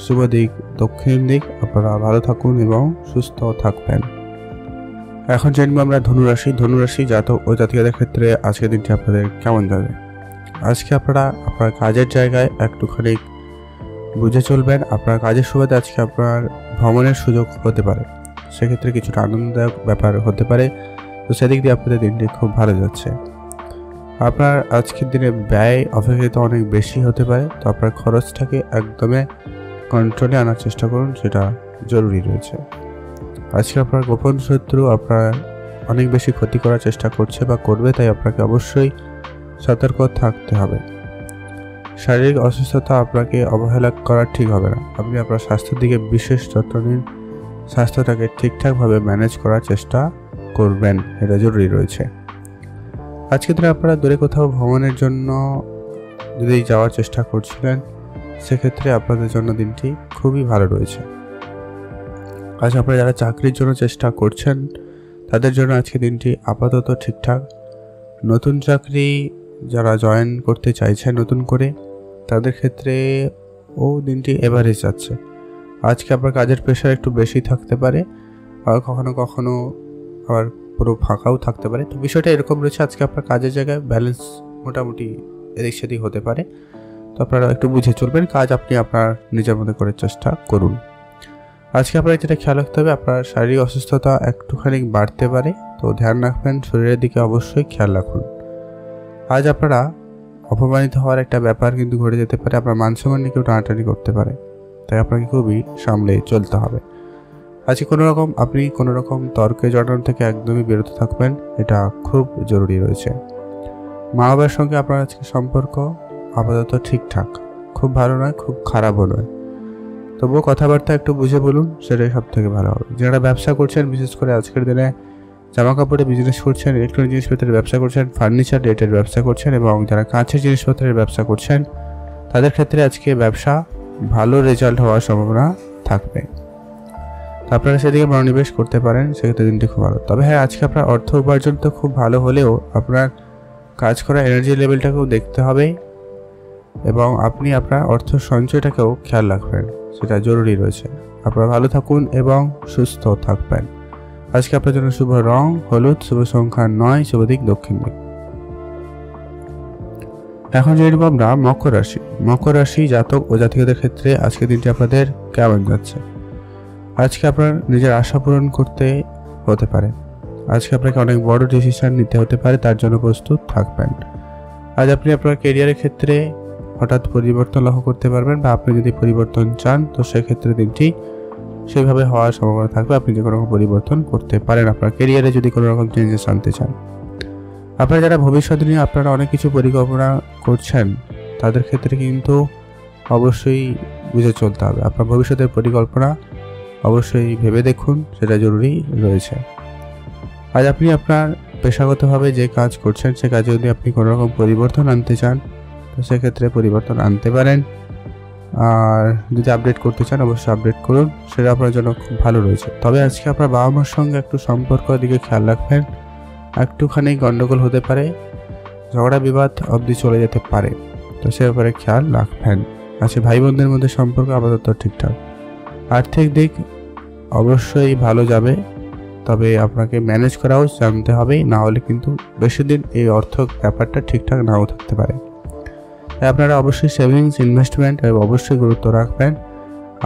শুভ দিক দক্ষিণ দিক। আপনারা ভালো থাকুন এবং সুস্থ থাকবেন। এখন জানবো আমরা ধনুরাশি জাতক ও জাতিকাদের ক্ষেত্রে আজকের দিনটি আপনাদের কেমন যাবে। আজকে আপনারা আপনার কাজের জায়গায় একটুখানি বুঝে চলবেন। আপনার কাজের সুবাদে আজকে আপনার ভ্রমণের সুযোগ হতে পারে, সেক্ষেত্রে কিছুটা আনন্দদায়ক ব্যাপার হতে পারে, তো সেদিক দিয়ে আপনাদের দিনটি খুব ভালো যাচ্ছে। আপনার আজকের দিনে ব্যয় অপেক্ষাকৃত অনেক বেশি হতে পারে, তো আপনার খরচটাকে একদমই কন্ট্রোলে আনার চেষ্টা করুন, সেটা জরুরি রয়েছে। আজকে আপনার গোপন শত্রু আপনার অনেক বেশি ক্ষতি করার চেষ্টা করছে বা করবে, তাই আপনাকে অবশ্যই সতর্ক থাকতে হবে। শারীরিক অসুস্থতা আপনাকে অবহেলা করা ঠিক হবে না। আপনি আপনার স্বাস্থ্যের দিকে বিশেষ যত্ন নিন, স্বাস্থ্যটাকে ঠিকঠাকভাবে ম্যানেজ করার চেষ্টা করবেন, এটা জরুরি রয়েছে। আজকে দিনে আপনারা দূরে কোথাও ভ্রমণের জন্য যদি যাওয়ার চেষ্টা করছিলেন, সেক্ষেত্রে আপনাদের জন্য দিনটি খুবই ভালো রয়েছে। আজ আপনারা যারা চাকরির জন্য চেষ্টা করছেন তাদের জন্য আজকে দিনটি আপাতত ঠিকঠাক। নতুন চাকরি যারা জয়েন করতে চাইছেন নতুন করে, তাদের ক্ষেত্রে দিনটি এভারেজ যাচ্ছে। আজকে আপনার কাজের প্রেশার একটু বেশি থাকতে পারে, আর কখনো কখনো আবার পুরো ফাঁকাও থাকতে পারে। তো বিষয়টা এরকম রয়েছে, আজকে আপনার কাজের জায়গায় ব্যালেন্স মোটামুটি এদিক সেদিক হতে পারে, তো আপনারা একটু বুঝে চলবেন। কাজ আপনি আপনার নিজের মধ্যে করার চেষ্টা করুন। আজকে আপনার যেটা খেয়াল রাখতে হবে, আপনার শারীরিক অসুস্থতা একটুখানি বাড়তে পারে, তো ধ্যান রাখবেন, শরীরের দিকে অবশ্যই খেয়াল রাখুন। আজ আপনারা অপমানিত হওয়ার একটা ব্যাপার কিন্তু ঘটে যেতে পারে, আপনার মান সম্মান নিয়ে কেউ টানাটানি করতে পারে, তাই আপনাকে খুবই সামলে চলতে হবে। আজকে আপনি কোনো রকম তর্কে জড়ানো থেকে একদমই বিরত থাকবেন, এটা খুব জরুরি রয়েছে। মা বাবার সঙ্গে আপনার আজকে সম্পর্ক আপাতত ঠিকঠাক, খুব ভালো নয়, খুব খারাপও নয়, তবুও কথাবার্তা একটু বুঝে বলুন, সেটাই সব থেকে ভালো হবে। যারা ব্যবসা করছেন, বিশেষ করে আজকের দিনে জামা কাপড়ের বিজনেস করছেন, ইলেকট্রনিক জিনিসপত্রের ব্যবসা করছেন, ফার্নিচার রিলেটেড ব্যবসা করছেন এবং যারা কাঁচের জিনিসপত্রের ব্যবসা করছেন, তাদের ক্ষেত্রে আজকে ব্যবসা ভালো রেজাল্ট হওয়ার সম্ভাবনা থাকবে। আপনারা সেদিকে মনোনিবেশ করতে পারেন, সেক্ষেত্রে দিনটি খুব ভালো। তবে হ্যাঁ, আজকে আপনার অর্থ উপার্জন তো খুব ভালো হলেও আপনার কাজ করা এনার্জি লেভেলটাকেও দেখতে হবে এবং আপনি আপনার অর্থ সঞ্চয়টাকেও খেয়াল রাখবেন, সেটা জরুরি রয়েছে। আপনারা ভালো থাকুন এবং সুস্থ থাকবেন। আজকে আপনার জন্য শুভ রং হলুদ, শুভ সংখ্যা 9, শুভ দিক দক্ষিণ দিক। এখন জেনে নেব আমরা মকর রাশি জাতক ও জাতিকাদের ক্ষেত্রে আজকের দিনটি আপনাদের কেমন যাচ্ছে। আজকে আপনার নিজের আশা পূরণ করতে হতে পারে, আজকে আপনাকে অনেক বড় ডিসিশন নিতে হতে পারে, তার জন্য প্রস্তুত থাকবেন। আজ আপনি আপনার ক্যারিয়ারের ক্ষেত্রে হঠাৎ পরিবর্তন লক্ষ্য করতে পারবেন, বা আপনি যদি পরিবর্তন চান তো সেক্ষেত্রে দিনটি সেভাবে হওয়ার সম্ভাবনা থাকবে। আপনি যে কোনো রকম পরিবর্তন করতে পারেন আপনার ক্যারিয়ারে, যদি কোনো রকম চেঞ্জেস আনতে চান। আপনারা যারা ভবিষ্যৎ নিয়ে আপনারা অনেক কিছু পরিকল্পনা করছেন, তাদের ক্ষেত্রে কিন্তু অবশ্যই বুঝে চলতে হবে। আপনার ভবিষ্যতের পরিকল্পনা অবশ্যই ভেবে দেখুন, সেটা জরুরি রয়েছে। আজ আপনি আপনার পেশাগতভাবে যে কাজ করছেন, সে কাজে যদি আপনি কোনো রকম পরিবর্তন আনতে চান তো সেক্ষেত্রে পরিবর্তন আনতে পারেন আর যদি আপডেট করতে চান অবশ্যই আপডেট করুন, সেটা আপনার জন্য খুব ভালো রয়েছে। তবে আজকে আপনার বাবা মার সঙ্গে একটু সম্পর্কের দিকে খেয়াল রাখবেন, একটুখানি গন্ডগোল হতে পারে, ঝগড়া বিবাদ অবধি চলে যেতে পারে, তো সে ব্যাপারে খেয়াল রাখবেন। আজকে ভাই বোনদের মধ্যে সম্পর্ক আপাতত ঠিকঠাক। আর্থিক দিক অবশ্যই ভালো যাবে, তবে আপনাকে ম্যানেজ করাও জানতে হবে, না হলে কিন্তু বেশি দিন এই অর্থ ব্যাপারটা ঠিকঠাক নাও থাকতে পারে। তাই আপনারা অবশ্যই সেভিংস ইনভেস্টমেন্ট অবশ্যই গুরুত্ব রাখবেন,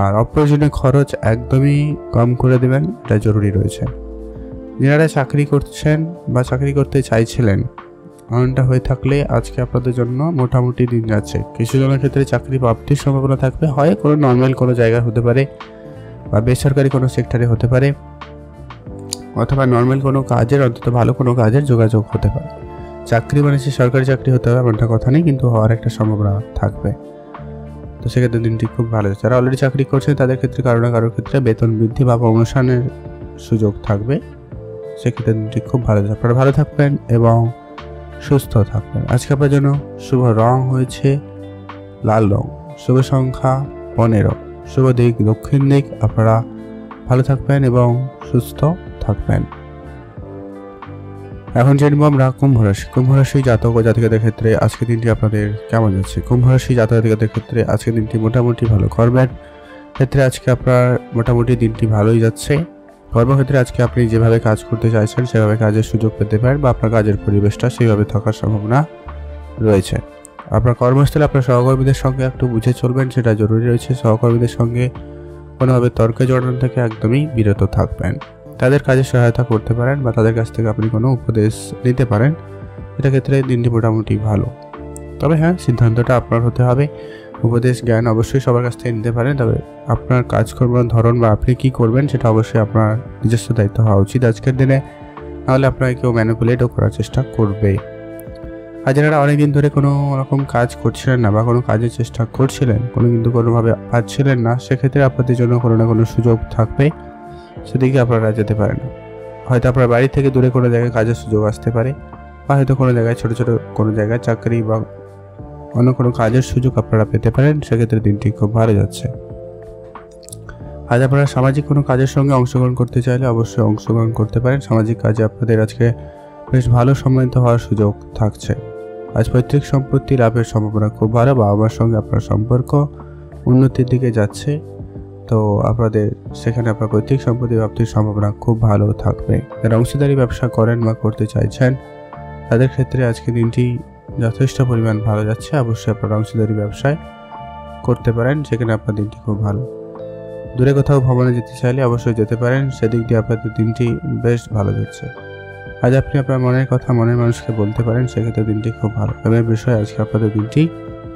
আর অপ্রয়োজনীয় খরচ একদমই কম করে দেবেন, এটা জরুরি রয়েছে। যারা চাকরি করছেন বা চাকরি করতে চাইছিলেন, এমনটা হয়ে থাকলে আজকে আপনাদের জন্য মোটামুটি দিন যাচ্ছে। কিছু জনের ক্ষেত্রে চাকরি প্রাপ্তির সম্ভাবনা থাকবে, হয় কোনো নর্মাল কোনো জায়গায় হতে পারে বা বেসরকারি কোনো সেক্টরে হতে পারে, অথবা নর্মাল কোনো কাজের, অন্তত ভালো কোনো কাজের যোগাযোগ হতে পারে। চাকরি মানে সে সরকারি চাকরি হতে হবে এমনটা কথা নেই, কিন্তু হওয়ার একটা সম্ভাবনা থাকবে। তো সেক্ষেত্রে দিনটি খুব ভালো। যারা অলরেডি চাকরি করছেন তাদের ক্ষেত্রে কারো না কারোর ক্ষেত্রে বেতন বৃদ্ধি বা প্রমোশনের সুযোগ থাকবে, সেক্ষেত্রে দিনটি খুব ভালো। আপনারা ভালো থাকবেন এবং সুস্থ থাকবেন। আজকে আপনার জন্য শুভ রং হয়েছে লাল রং, শুভ সংখ্যা 15, শুভ দিক দক্ষিণ দিক। আপনারা ভালো থাকবেন এবং সুস্থ থাকবেন। এখন জানবো আমরা কুম্ভ রাশি। কুম্ভ রাশি জাতক ও জাতিকাদের ক্ষেত্রে আজকে দিনটি আপনাদের কেমন যাচ্ছে? কুম্ভ রাশি জাতক জাতিকাদের ক্ষেত্রে আজকে দিনটি মোটামুটি ভালো। কর্মের ক্ষেত্রে আজকে আপনার মোটামুটি দিনটি ভালোই যাচ্ছে। কর্মক্ষেত্রে আজকে আপনি যেভাবে কাজ করতে চাইছেন সেভাবে কাজের সুযোগ পেতে পারেন, বা আপনার কাজের পরিবেশটা সেইভাবে থাকার সম্ভাবনা রয়েছে। আপনার কর্মস্থলে আপনার সহকর্মীদের সঙ্গে একটু বুঝে চলবেন, সেটা জরুরি রয়েছে। সহকর্মীদের সঙ্গে কোনোভাবে তর্কে জড়ানো থেকে একদমই বিরত থাকবেন। তাদের কাজে সহায়তা করতে পারেন বা তাদের কাছ থেকে আপনি কোনো উপদেশ নিতে পারেন, এটা ক্ষেত্রে দিনটি মোটামুটি ভালো। তবে হ্যাঁ, সিদ্ধান্তটা আপনার হতে হবে। উপদেশ জ্ঞান অবশ্যই সবার কাছ থেকে নিতে পারেন, তবে আপনার কাজকর্মের ধরন বা আপনি কী করবেন সেটা অবশ্যই আপনার নিজস্ব দায়িত্ব হওয়া উচিত আজকের দিনে, নাহলে আপনাকে কেউ ম্যানিপুলেটও করার চেষ্টা করবে। আর যারা অনেকদিন ধরে কোনো রকম কাজ করছিলেন না বা কোনো কাজের চেষ্টা করছিলেন, কিন্তু কোনোভাবে পাচ্ছিলেন না, সেক্ষেত্রে আপনাদের জন্য কোনো না কোনো সুযোগ থাকবে, সেদিকে আপনারা যেতে পারেন। হয়তো আপনার বাড়ি থেকে দূরে কোনো জায়গায় কাজের সুযোগ আসতে পারে, বা হয়তো কোনো জায়গায় ছোটো ছোটো কোনো জায়গায় চাকরি বা অন্য কোনো কাজের সুযোগ আপনারা পেতে পারেন, সেক্ষেত্রে দিনটি খুব ভালো যাচ্ছে। আজ আপনারা সামাজিক কোনো কাজের সঙ্গে অংশগ্রহণ করতে চাইলে অবশ্যই অংশগ্রহণ করতে পারেন। সামাজিক কাজে আপনাদের আজকে বেশ ভালো সম্মানিত হওয়ার সুযোগ থাকছে। আজ পৈতৃক সম্পত্তি লাভের সম্ভাবনা খুব ভালো। বাবা মার সঙ্গে আপনার সম্পর্ক উন্নতির দিকে যাচ্ছে, তো আপনাদের সেখানে আপনার পৈতৃক সম্পত্তি প্রাপ্তির সম্ভাবনা খুব ভালো থাকবে। যারা অংশীদারি ব্যবসা করেন বা করতে চাইছেন তাদের ক্ষেত্রে আজকে দিনটি যথেষ্ট পরিমাণ ভালো যাচ্ছে। অবশ্যই আপনারা অংশীদারি ব্যবসায় করতে পারেন, সেখানে আপনার দিনটি খুব ভালো। দূরে কোথাও ভ্রমণে যেতে চাইলে অবশ্যই যেতে পারেন, সেদিক দিয়ে আপনাদের দিনটি বেশ ভালো যাচ্ছে। আজ আপনি আপনার মনের কথা মনের মানুষকে বলতে পারেন, সেক্ষেত্রে দিনটি খুব ভালো। প্রেমের বিষয়ে আজকে আপনাদের দিনটি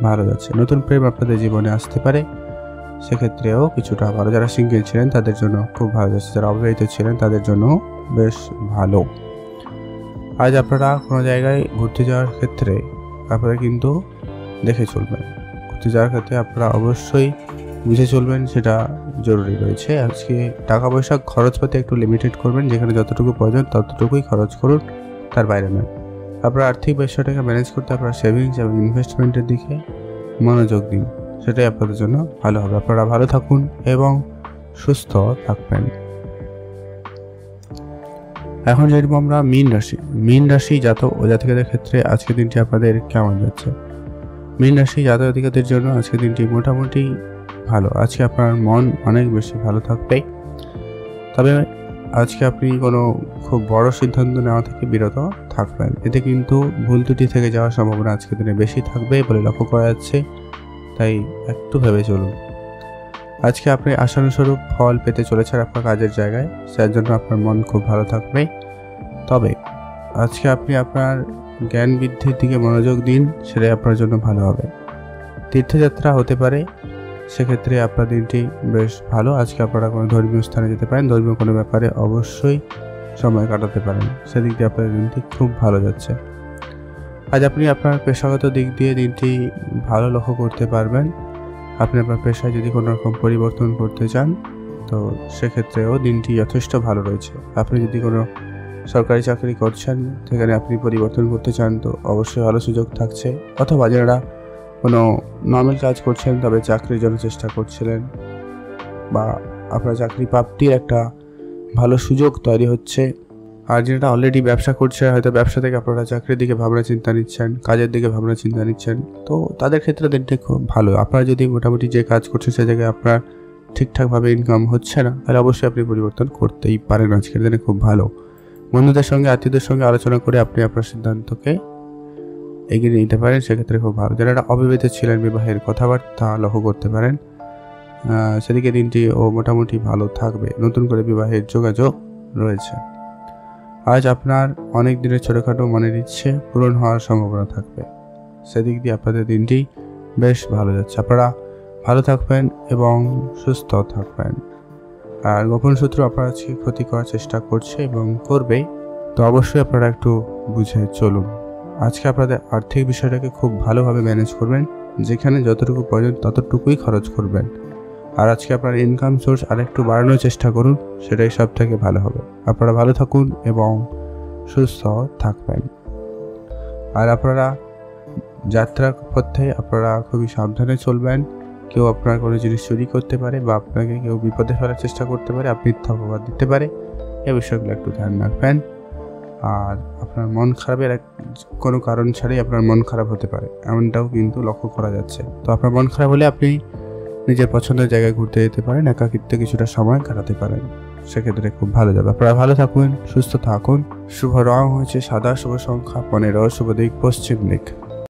ভালো যাচ্ছে। নতুন প্রেম আপনাদের জীবনে আসতে পারে, সেক্ষেত্রেও কিছুটা ভালো। যারা সিঙ্গেল ছিলেন তাদের জন্য খুব ভালো যাচ্ছে, যারা অবিবাহিত ছিলেন তাদের জন্য বেশ ভালো। আজ আপনারা কোনো জায়গায় ঘুরতে যাওয়ার ক্ষেত্রে আপনারা কিন্তু দেখে চলবেন। ঘুরতে যাওয়ার ক্ষেত্রে আপনারা অবশ্যই বুঝে চলবেন, সেটা জরুরি রয়েছে। আজকে টাকা পয়সা খরচপাতি একটু লিমিটেড করবেন, যেখানে যতটুকু প্রয়োজন ততটুকুই খরচ করুন, তার বাইরে নয়। আপনার আর্থিক বিষয়টাকে ম্যানেজ করতে আপনারা সেভিংস এবং ইনভেস্টমেন্টের দিকে মনোযোগ দিন, সেটাই আপনাদের জন্য ভালো হবে। আপনারা ভালো থাকুন এবং সুস্থ থাকবেন। এখন জানবো আমরা মীন রাশি। মীন রাশি জাতক ও জাতিকাদের ক্ষেত্রে আজকের দিনটি আপনাদের কেমন যাচ্ছে? মীন রাশি জাতক জাতিকাদের জন্য আজকের দিনটি মোটামুটি ভালো। আজকে আপনার মন অনেক বেশি ভালো থাকবে, তবে আজকে আপনি কোনো খুব বড় সিদ্ধান্ত নেওয়া থেকে বিরত থাকবেন। এতে কিন্তু ভুল ত্রুটি থেকে যাওয়ার সম্ভাবনা আজকের দিনে বেশি থাকবে বলে লক্ষ্য করা যাচ্ছে, তাই একটু ভেবে চলুন। আজকে আপনি আশানুস্বরূপ ফল পেতে চলেছেন আপনার কাজের জায়গায়, যার জন্য আপনার মন খুব ভালো থাকবে। তবে আজকে আপনি আপনার জ্ঞান বৃদ্ধির দিকে মনোযোগ দিন, সেটাই আপনার জন্য ভালো হবে। তীর্থযাত্রা হতে পারে, সেক্ষেত্রে আপনার দিনটি বেশ ভালো। আজকে আপনারা কোনো ধর্মীয় স্থানে যেতে পারেন, ধর্মীয় কোনো ব্যাপারে অবশ্যই সময় কাটাতে পারেন, সেদিক দিয়ে আপনার দিনটি খুব ভালো যাচ্ছে। আজ আপনি আপনার পেশাগত দিক দিয়ে দিনটি ভালো লক্ষ্য করতে পারবেন। আপনি আপনার পেশায় যদি কোনো রকম পরিবর্তন করতে চান, তো সেক্ষেত্রেও দিনটি যথেষ্ট ভালো রয়েছে। আপনি যদি কোনো সরকারি চাকরি করছেন, সেখানে আপনি পরিবর্তন করতে চান, তো অবশ্যই ভালো সুযোগ থাকছে। অথবা যারা কোনো নর্মাল কাজ করছেন তবে চাকরির জন্য চেষ্টা করছিলেন, বা আপনার চাকরি প্রাপ্তির একটা ভালো সুযোগ তৈরি হচ্ছে। আর যেটা অলরেডি ব্যবসা করছে, হয়তো ব্যবসা থেকে আপনারা চাকরির দিকে ভাবনা চিন্তা নিচ্ছেন, কাজের দিকে ভাবনা চিন্তা নিচ্ছেন, তো তাদের ক্ষেত্রে দিনটি খুব ভালো। আপনারা যদি মোটামুটি যে কাজ করছেন সে জায়গায় আপনার ঠিকঠাকভাবে ইনকাম হচ্ছে না, তাহলে অবশ্যই আপনি পরিবর্তন করতেই পারেন। আজকের দিনে খুব ভালো। বন্ধুদের সঙ্গে, আত্মীয়দের সঙ্গে আলোচনা করে আপনি আপনার সিদ্ধান্তকে এগিয়ে নিতে পারেন, সেক্ষেত্রে খুব ভালো। যারা অবিবাহিত ছিলেন, বিবাহের কথাবার্তা লক্ষ্য করতে পারেন, সেদিকে দিনটি মোটামুটি ভালো থাকবে। নতুন করে বিবাহের যোগাযোগ রয়েছে। আজ আপনার অনেক দিনের ছোটোখাটো মনের ইচ্ছে পূরণ হওয়ার সম্ভাবনা থাকবে, সেদিক দিয়ে আপনাদের দিনটি বেশ ভালো যাচ্ছে। আপনারা ভালো থাকবেন এবং সুস্থ থাকবেন। আর গোপন শত্রু আপনার আজকে ক্ষতি করার চেষ্টা করছে এবং করবেই, তো অবশ্যই আপনারা একটু বুঝে চলুন। আজকে আপনাদের আর্থিক বিষয়টাকে খুব ভালোভাবে ম্যানেজ করবেন, যেখানে যতটুকু প্রয়োজন ততটুকুই খরচ করবেন। আর আজকে আপনার ইনকাম সোর্স আরেকটু বাড়ানোর চেষ্টা করুন, সেটাই সব থেকে ভালো হবে। আপনারা ভালো থাকুন এবং সুস্থ থাকবেন। আর আপনারা যাত্রার পথে আপনারা খুবই সাবধানে চলবেন। কেউ আপনার কোনো জিনিস চুরি করতে পারে বা আপনাকে কেউ বিপদে ফেলার চেষ্টা করতে পারে, আপনি মিথ্যাবাদ দিতে পারে, এই বিষয়গুলো একটু ধ্যান রাখবেন। আর আপনার মন খারাপের কোনো কারণ ছাড়াই আপনার মন খারাপ হতে পারে, এমনটাও কিন্তু লক্ষ্য করা যাচ্ছে। তো আপনার মন খারাপ হলে আপনি নিজের পছন্দের জায়গায় ঘুরতে যেতে পারেন, একাকিত্বে কিছুটা সময় কাটাতে পারেন, সেক্ষেত্রে খুব ভালো যাবে। আপনারা ভালো থাকুন, সুস্থ থাকুন। শুভ রং হয়েছে সাদা, শুভ সংখ্যা 15, শুভ দিক পশ্চিম দিক।